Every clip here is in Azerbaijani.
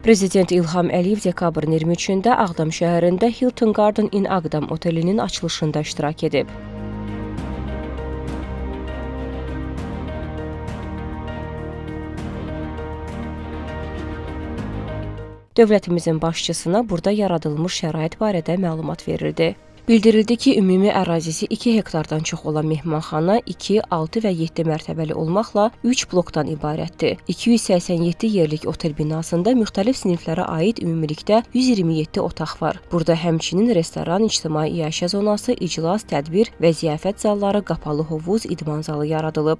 Prezident İlham Əliyev dekabrın 23-də Ağdam şəhərində Hilton Garden in Ağdam otelinin açılışında iştirak edib. Dövlətimizin başçısına burada yaradılmış şərait barədə məlumat verildi. Bildirildi ki, ümumi ərazisi 2 hektardan çox olan mehmanxana 2, 6 və 7 mərtəbəli olmaqla 3 blokdan ibarətdir. 287 yerlik otel binasında müxtəlif siniflərə aid ümumilikdə 127 otaq var. Burada həmçinin restoran, ictimai iaşə zonası, iclas, tədbir və ziyafət zalları, qapalı hovuz, idman zalı yaradılıb.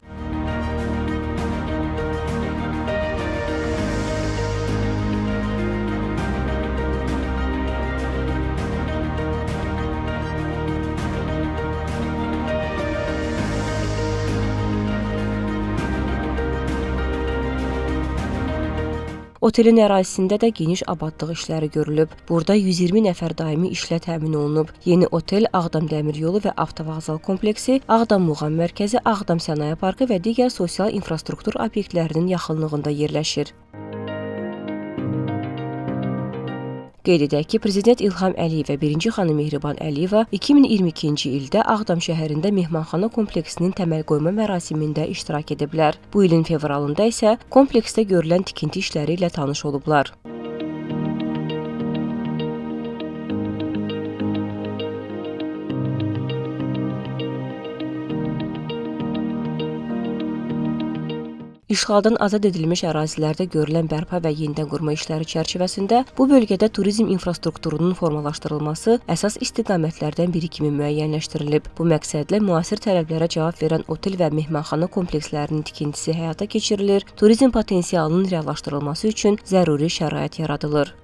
Otelin ərazisində də geniş abadlıq işləri görülüb. Burada 120 nəfər daimi işlə təmin olunub. Yeni otel Ağdam Dəmir Yolu və Avtovağzal kompleksi, Ağdam Muğam Mərkəzi, Ağdam Sənaye Parkı və digər sosial infrastruktur obyektlərinin yaxınlığında yerləşir. Qeyd edək ki, Prezident İlham Əliyev və 1-ci xanım Mehriban Əliyeva 2022-ci ildə Ağdam şəhərində mehmanxana kompleksinin təməl qoyma mərasimində iştirak ediblər. Bu ilin fevralında isə kompleksdə görülən tikinti işləri ilə tanış olublar. İşğaldan azad edilmiş ərazilərdə görülən bərpa və yenidən qurma işləri çərçivəsində bu bölgədə turizm infrastrukturunun formalaşdırılması əsas istiqamətlərdən biri kimi müəyyənləşdirilib. Bu məqsədlə müasir tələblərə cavab verən otel və mehmanxana komplekslərinin tikintisi həyata keçirilir, turizm potensialının reallaşdırılması üçün zəruri şərait yaradılır.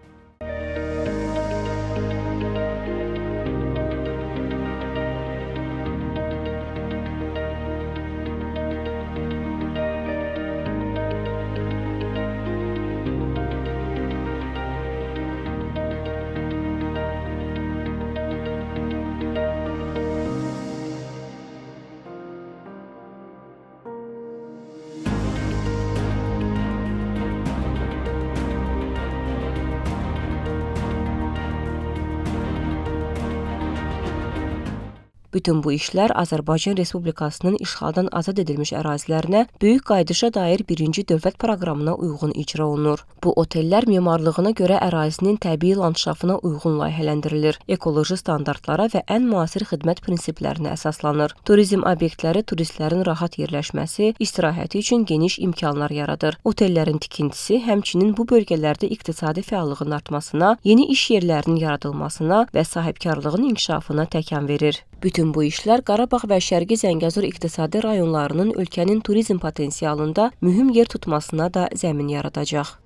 Bütün bu işlər Azərbaycan Respublikasının işğaldan azad edilmiş ərazilərinə böyük qayıdışa dair 1-ci dövlət proqramına uyğun icra olunur. Bu otellər memarlığına görə ərazinin təbii landşafına uyğun layihələndirilir, ekoloji standartlara və ən müasir xidmət prinsiplərinə əsaslanır. Turizm obyektləri turistlərin rahat yerləşməsi, istirahəti üçün geniş imkanlar yaradır. Otellərin tikintisi həmçinin bu bölgələrdə iqtisadi fəallığın artmasına, yeni iş yerlərinin yaradılmasına və sahibkarlığın inkişafına təkan verir. Bütün bu işlər Qarabağ və Şərqi Zəngəzur iqtisadi rayonlarının ölkənin turizm potensialında mühüm yer tutmasına da zəmin yaradacaq.